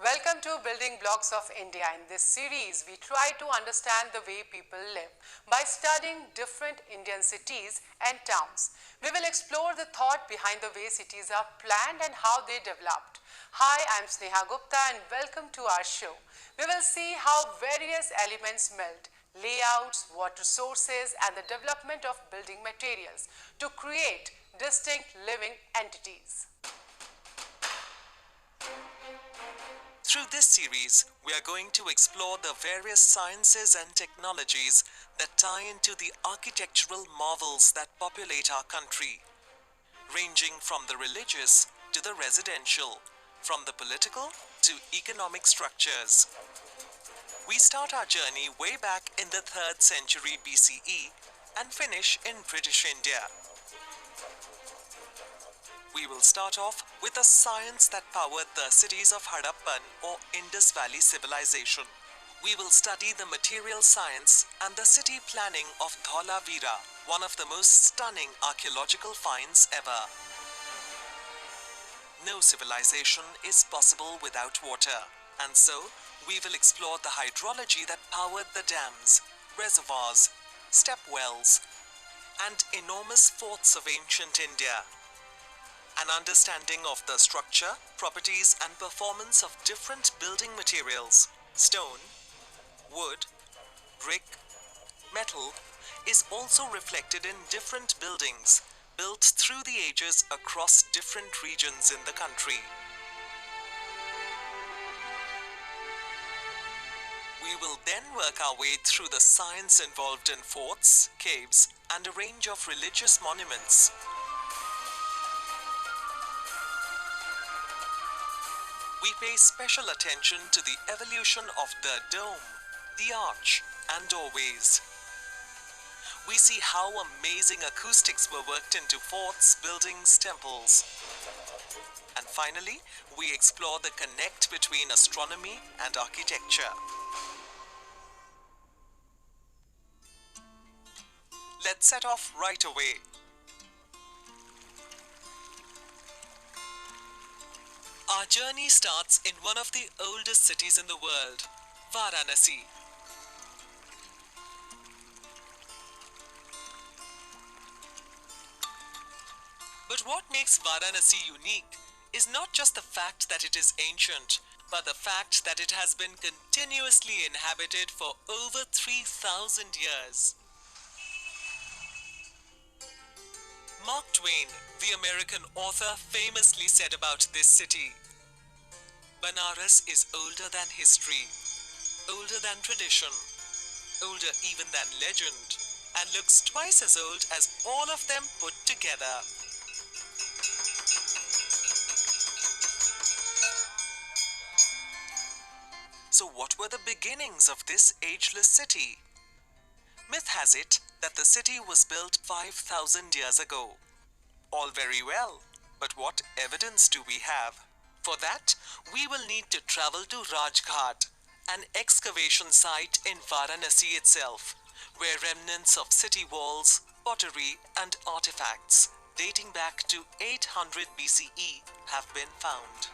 Welcome to Building Blocks of India. In this series, we try to understand the way people live by studying different Indian cities and towns. We will explore the thought behind the way cities are planned and how they developed. Hi, I'm Sneha Gupta and welcome to our show. We will see how various elements meld, layouts, water sources and the development of building materials to create distinct living entities. Through this series, we are going to explore the various sciences and technologies that tie into the architectural marvels that populate our country, ranging from the religious to the residential, from the political to economic structures. We start our journey way back in the 3rd century BCE and finish in British India. We will start off with the science that powered the cities of Harappan or Indus Valley civilization. We will study the material science and the city planning of Dholavira, one of the most stunning archaeological finds ever. No civilization is possible without water, and so we will explore the hydrology that powered the dams, reservoirs, step wells, and enormous forts of ancient India. An understanding of the structure, properties and performance of different building materials, stone, wood, brick, metal, is also reflected in different buildings built through the ages across different regions in the country. We will then work our way through the science involved in forts, caves, and a range of religious monuments. We pay special attention to the evolution of the dome, the arch, and doorways. We see how amazing acoustics were worked into forts, buildings, temples. And finally, we explore the connect between astronomy and architecture. Let's set off right away. Our journey starts in one of the oldest cities in the world, Varanasi. But what makes Varanasi unique is not just the fact that it is ancient, but the fact that it has been continuously inhabited for over 3,000 years. Mark Twain, the American author, famously said about this city, "Banaras is older than history, older than tradition, older even than legend, and looks twice as old as all of them put together." So what were the beginnings of this ageless city? Myth has it that the city was built 5,000 years ago. All very well, but what evidence do we have? For that, we will need to travel to Rajghat, an excavation site in Varanasi itself, where remnants of city walls, pottery and artifacts dating back to 800 BCE have been found.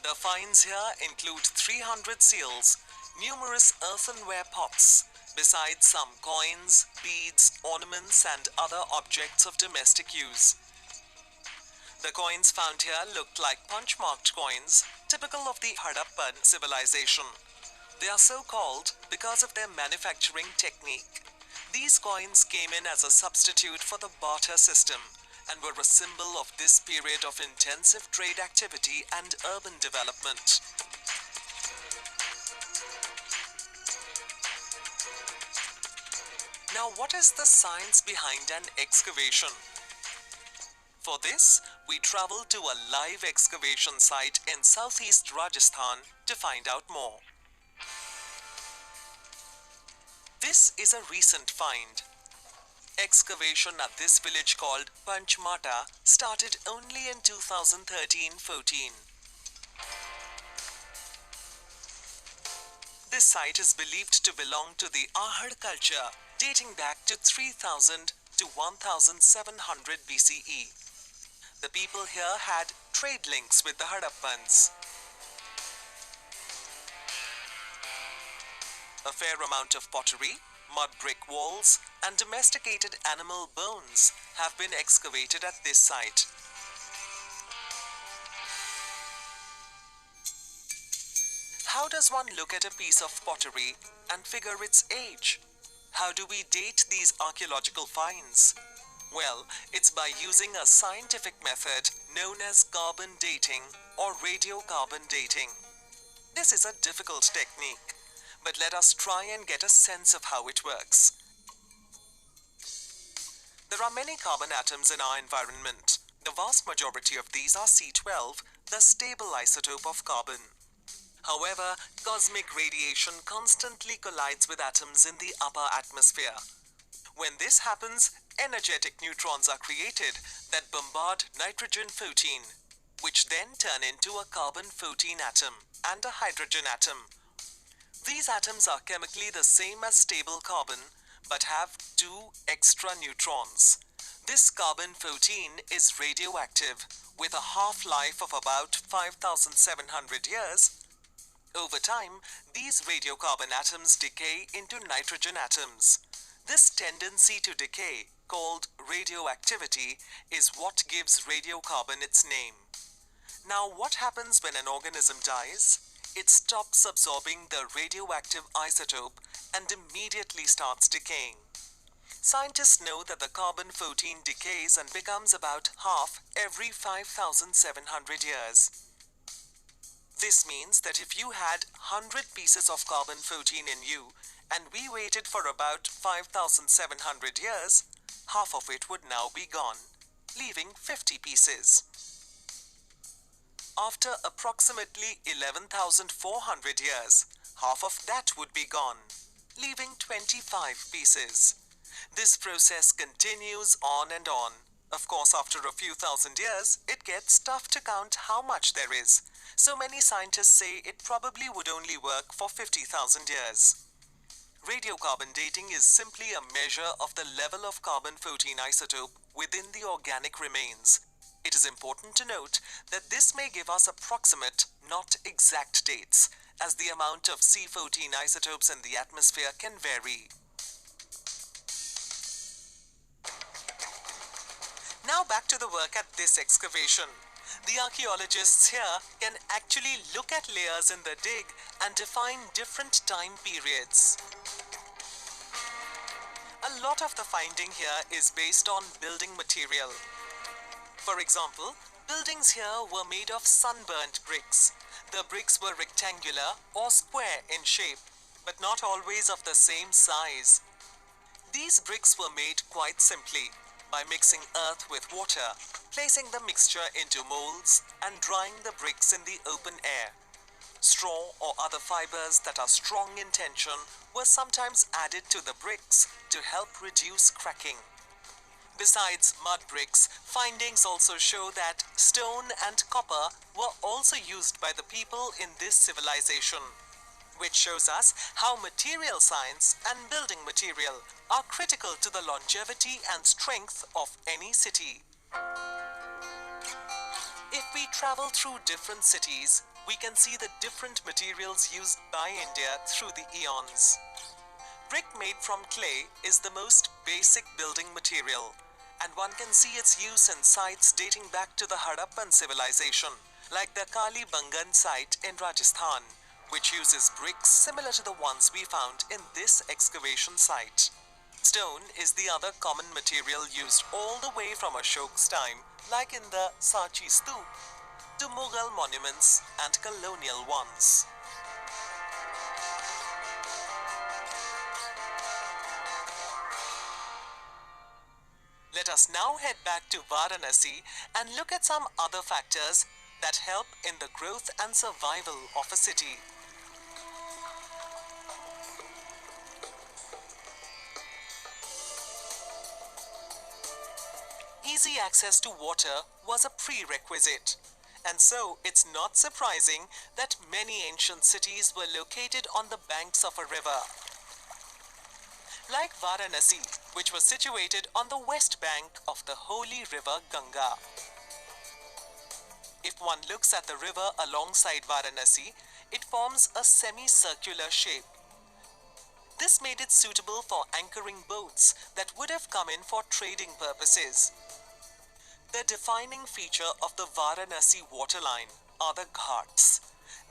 The finds here include 300 seals, numerous earthenware pots, besides some coins, beads, ornaments and other objects of domestic use. The coins found here looked like punch-marked coins, typical of the Harappan civilization. They are so called because of their manufacturing technique. These coins came in as a substitute for the barter system and were a symbol of this period of intensive trade activity and urban development. Now, what is the science behind an excavation? For this, we travel to a live excavation site in southeast Rajasthan to find out more. This is a recent find. Excavation at this village called Panchmata started only in 2013-14. This site is believed to belong to the Ahad culture, dating back to 3000 to 1700 BCE. The people here had trade links with the Harappans. A fair amount of pottery, mud brick walls, and domesticated animal bones have been excavated at this site. How does one look at a piece of pottery and figure its age? How do we date these archaeological finds? Well, it's by using a scientific method known as carbon dating or radiocarbon dating. This is a difficult technique, but let us try and get a sense of how it works. There are many carbon atoms in our environment. The vast majority of these are C12, the stable isotope of carbon. However, cosmic radiation constantly collides with atoms in the upper atmosphere. When this happens, energetic neutrons are created that bombard nitrogen-14, which then turn into a carbon-14 atom and a hydrogen atom. These atoms are chemically the same as stable carbon, but have two extra neutrons. This carbon-14 is radioactive, with a half-life of about 5,700 years. Over time, these radiocarbon atoms decay into nitrogen atoms. This tendency to decay, called radioactivity, is what gives radiocarbon its name. Now, what happens when an organism dies? It stops absorbing the radioactive isotope and immediately starts decaying. Scientists know that the carbon-14 decays and becomes about half every 5,700 years. This means that if you had 100 pieces of carbon-14 in you and we waited for about 5,700 years, half of it would now be gone, leaving 50 pieces. After approximately 11,400 years, half of that would be gone, leaving 25 pieces. This process continues on and on. Of course, after a few thousand years, it gets tough to count how much there is. So many scientists say it probably would only work for 50,000 years. Radiocarbon dating is simply a measure of the level of carbon-14 isotope within the organic remains. It is important to note that this may give us approximate, not exact dates, as the amount of C14 isotopes in the atmosphere can vary. Now back to the work at this excavation. The archaeologists here can actually look at layers in the dig and define different time periods. A lot of the finding here is based on building material. For example, buildings here were made of sunburnt bricks. The bricks were rectangular or square in shape, but not always of the same size. These bricks were made quite simply by mixing earth with water, placing the mixture into molds and drying the bricks in the open air. Straw or other fibers that are strong in tension were sometimes added to the bricks to help reduce cracking. Besides mud bricks, findings also show that stone and copper were also used by the people in this civilization, which shows us how material science and building material are critical to the longevity and strength of any city. If we travel through different cities, we can see the different materials used by India through the eons. Brick made from clay is the most basic building material, and one can see its use in sites dating back to the Harappan civilization, like the Kali Bangan site in Rajasthan, which uses bricks similar to the ones we found in this excavation site. Stone is the other common material used all the way from Ashok's time, like in the Sachi Stoop, to Mughal monuments and colonial ones. Let us now head back to Varanasi and look at some other factors that help in the growth and survival of a city. Easy access to water was a prerequisite, and so it's not surprising that many ancient cities were located on the banks of a river. like Varanasi, which was situated on the west bank of the holy river Ganga. If one looks at the river alongside Varanasi, it forms a semicircular shape. This made it suitable for anchoring boats that would have come in for trading purposes. The defining feature of the Varanasi waterline are the ghats.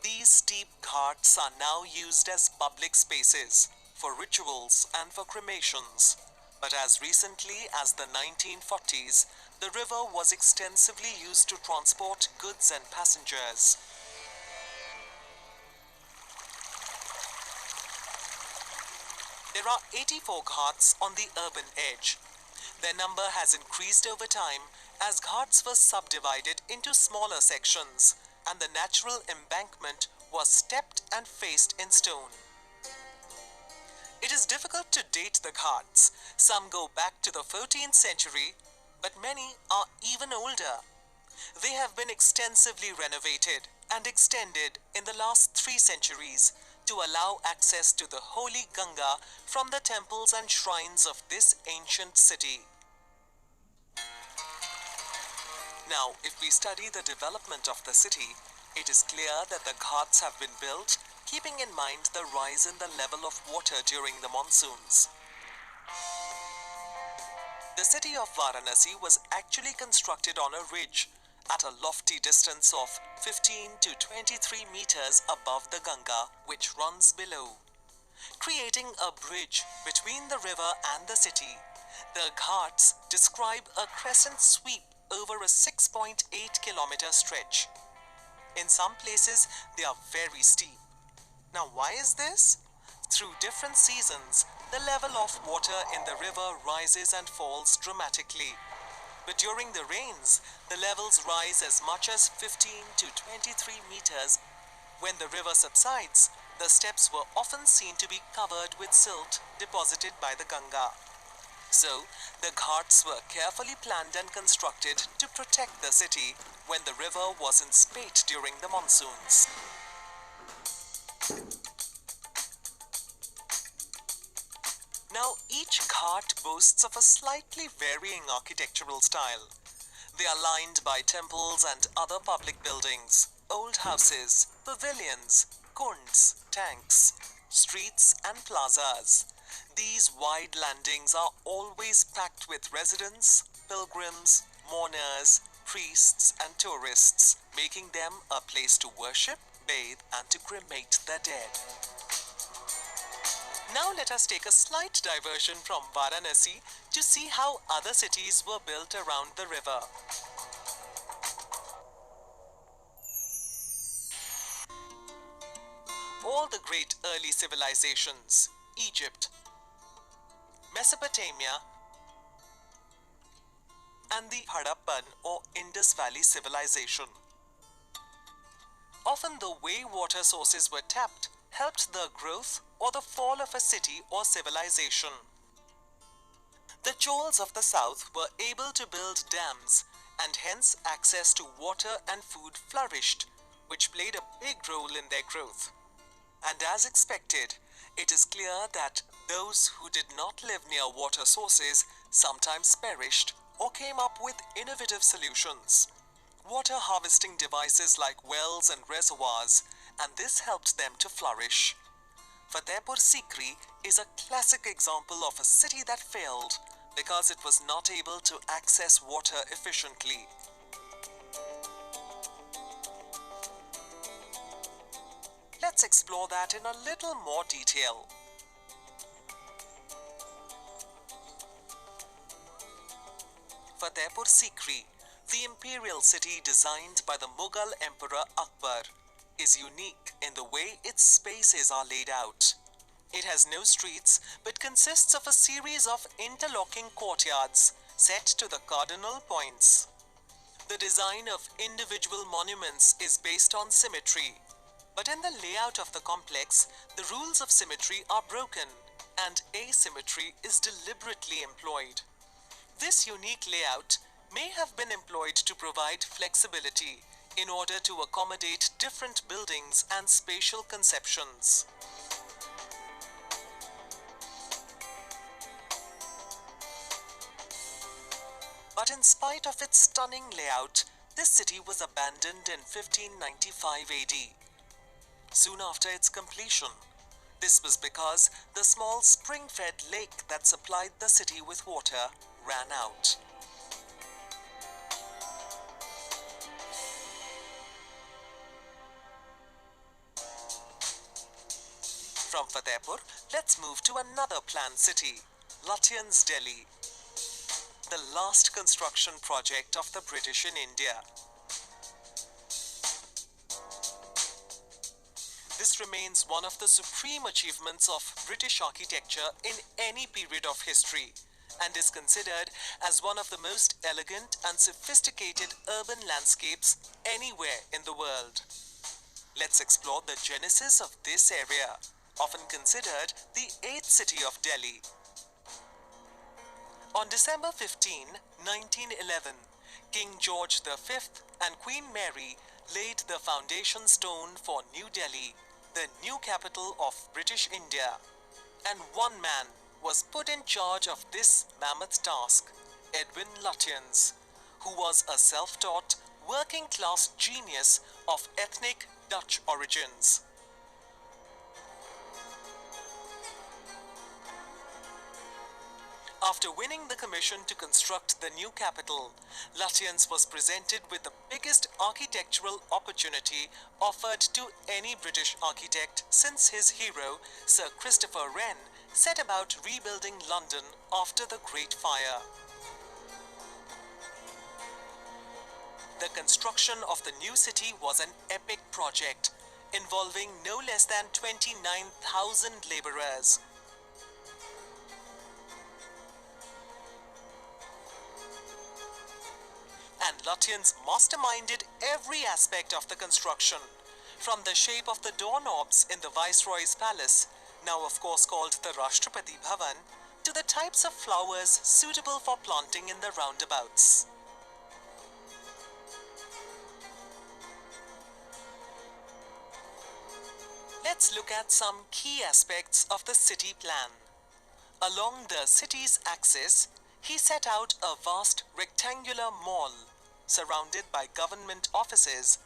These steep ghats are now used as public spaces for rituals and for cremations. But as recently as the 1940s, the river was extensively used to transport goods and passengers. There are 84 ghats on the urban edge. Their number has increased over time as ghats were subdivided into smaller sections and the natural embankment was stepped and faced in stone. It is difficult to date the ghats. Some go back to the 14th century, but many are even older. They have been extensively renovated and extended in the last 3 centuries to allow access to the holy Ganga from the temples and shrines of this ancient city. Now, if we study the development of the city, it is clear that the ghats have been built keeping in mind the rise in the level of water during the monsoons. The city of Varanasi was actually constructed on a ridge at a lofty distance of 15 to 23 meters above the Ganga, which runs below, creating a bridge between the river and the city. The ghats describe a crescent sweep over a 6.8-kilometer stretch. In some places, they are very steep. Now, why is this? Through different seasons, the level of water in the river rises and falls dramatically. But during the rains, the levels rise as much as 15 to 23 meters. When the river subsides, the steps were often seen to be covered with silt deposited by the Ganga. So, the ghats were carefully planned and constructed to protect the city when the river was in spate during the monsoons. Now, each ghat boasts of a slightly varying architectural style. They are lined by temples and other public buildings, old houses, pavilions, kunds, tanks, streets and plazas. These wide landings are always packed with residents, pilgrims, mourners, priests and tourists, making them a place to worship, bathe and to cremate the dead. Now let us take a slight diversion from Varanasi to see how other cities were built around the river. All the great early civilizations, Egypt, Mesopotamia, and the Harappan or Indus Valley civilization. Often the way water sources were tapped helped the growth or the fall of a city or civilization. The Chols of the south were able to build dams and hence access to water and food flourished, which played a big role in their growth. And as expected, it is clear that those who did not live near water sources sometimes perished or came up with innovative solutions. Water harvesting devices like wells and reservoirs, and this helped them to flourish. Fatehpur Sikri is a classic example of a city that failed because it was not able to access water efficiently. Let's explore that in a little more detail. Fatehpur Sikri, the imperial city designed by the Mughal Emperor Akbar, is unique in the way its spaces are laid out. It has no streets but consists of a series of interlocking courtyards set to the cardinal points. The design of individual monuments is based on symmetry, but in the layout of the complex, the rules of symmetry are broken and asymmetry is deliberately employed. This unique layout may have been employed to provide flexibility in order to accommodate different buildings and spatial conceptions. But in spite of its stunning layout, this city was abandoned in 1595 AD, soon after its completion. This was because the small spring-fed lake that supplied the city with water ran out. From Fatehpur, let's move to another planned city, Lutyens, Delhi, the last construction project of the British in India. This remains one of the supreme achievements of British architecture in any period of history and is considered as one of the most elegant and sophisticated urban landscapes anywhere in the world. Let's explore the genesis of this area, often considered the eighth city of Delhi. On December 15, 1911, King George V and Queen Mary laid the foundation stone for New Delhi, the new capital of British India. And one man was put in charge of this mammoth task, Edwin Lutyens, who was a self-taught, working-class genius of ethnic Dutch origins. After winning the commission to construct the new capital, Lutyens was presented with the biggest architectural opportunity offered to any British architect since his hero, Sir Christopher Wren, set about rebuilding London after the Great Fire. The construction of the new city was an epic project, involving no less than 29,000 labourers. And Lutyens masterminded every aspect of the construction, from the shape of the doorknobs in the Viceroy's palace, now of course called the Rashtrapati Bhavan, to the types of flowers suitable for planting in the roundabouts. Let's look at some key aspects of the city plan. Along the city's axis, he set out a vast rectangular mall, surrounded by government offices,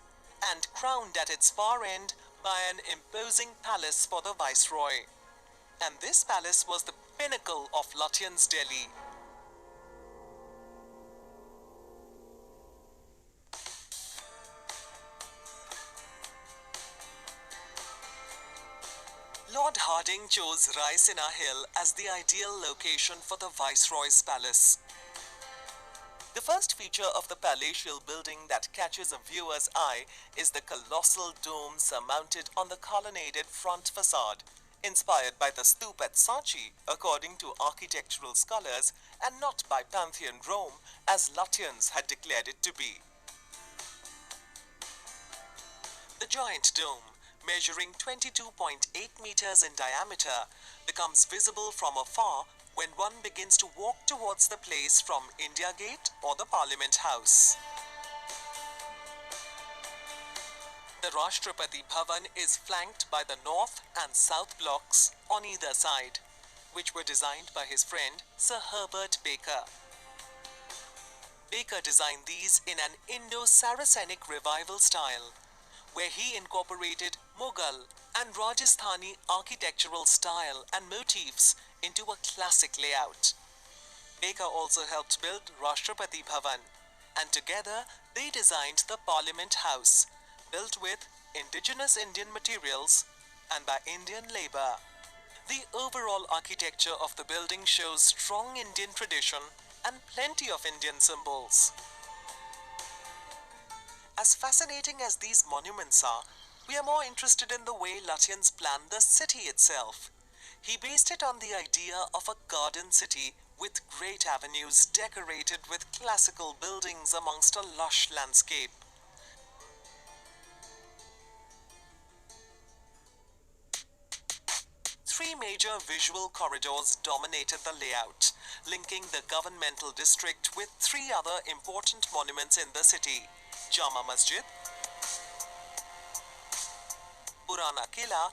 and crowned at its far end by an imposing palace for the Viceroy. And this palace was the pinnacle of Lutyens, Delhi. Lord Harding chose Raisina Hill as the ideal location for the Viceroy's palace. The first feature of the palatial building that catches a viewer's eye is the colossal dome surmounted on the colonnaded front facade, inspired by the stoop at Sanchi, according to architectural scholars, and not by Pantheon Rome, as Lutyens had declared it to be. The giant dome, measuring 22.8 meters in diameter, becomes visible from afar when one begins to walk towards the place from India Gate or the Parliament House. The Rashtrapati Bhavan is flanked by the north and south blocks on either side, which were designed by his friend Sir Herbert Baker. Baker designed these in an Indo-Saracenic revival style, where he incorporated Mughal and Rajasthani architectural style and motifs into a classic layout. Baker also helped build Rashtrapati Bhavan, and together they designed the Parliament House, built with indigenous Indian materials and by Indian labour. The overall architecture of the building shows strong Indian tradition and plenty of Indian symbols. As fascinating as these monuments are, we are more interested in the way Lutyens planned the city itself. He based it on the idea of a garden city with great avenues decorated with classical buildings amongst a lush landscape. Three major visual corridors dominated the layout, linking the governmental district with three other important monuments in the city: Jama Masjid, Purana Kila,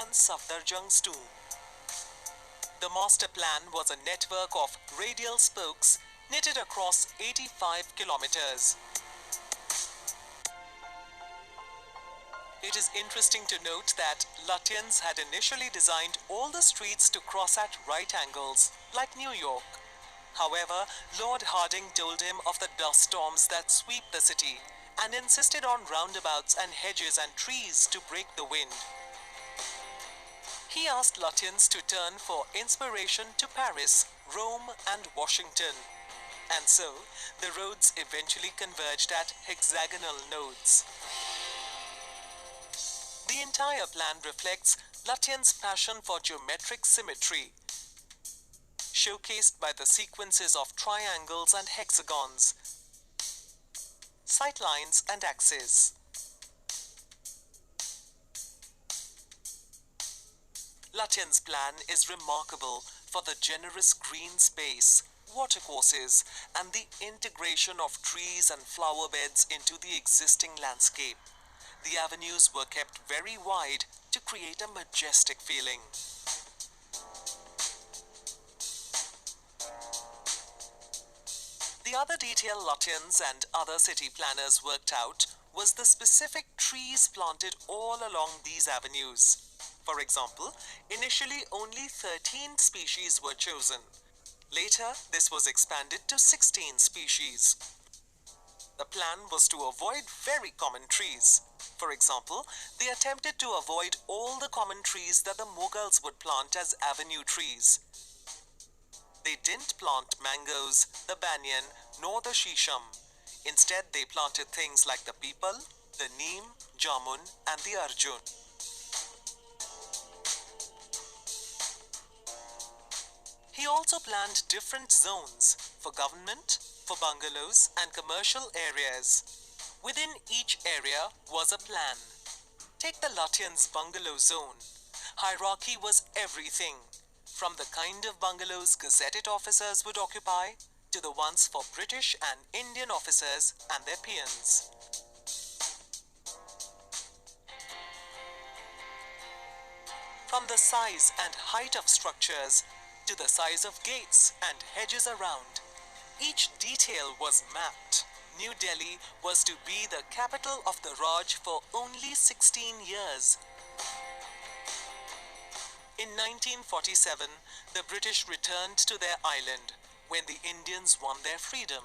and Safdarjung's tomb. The master plan was a network of radial spokes knitted across 85 kilometers. It is interesting to note that Lutyens had initially designed all the streets to cross at right angles, like New York. However, Lord Hardinge told him of the dust storms that sweep the city and insisted on roundabouts and hedges and trees to break the wind. He asked Lutyens to turn for inspiration to Paris, Rome and Washington. And so, the roads eventually converged at hexagonal nodes. The entire plan reflects Lutyens' passion for geometric symmetry, showcased by the sequences of triangles and hexagons, sightlines and axes. Lutyens' plan is remarkable for the generous green space, watercourses, and the integration of trees and flower beds into the existing landscape. The avenues were kept very wide to create a majestic feeling. The other detail Lutyens and other city planners worked out was the specific trees planted all along these avenues. For example, initially only 13 species were chosen. Later, this was expanded to 16 species. The plan was to avoid very common trees. For example, they attempted to avoid all the common trees that the Mughals would plant as avenue trees. They didn't plant mangoes, the banyan, nor the shisham. Instead, they planted things like the peepal, the neem, jamun, and the arjun. He also planned different zones for government, for bungalows, and commercial areas. Within each area was a plan. Take the Lutyens' bungalow zone. Hierarchy was everything, from the kind of bungalows gazetted officers would occupy to the ones for British and Indian officers and their peons. From the size and height of structures to the size of gates and hedges around, each detail was mapped. New Delhi was to be the capital of the Raj for only 16 years. In 1947, the British returned to their island when the Indians won their freedom.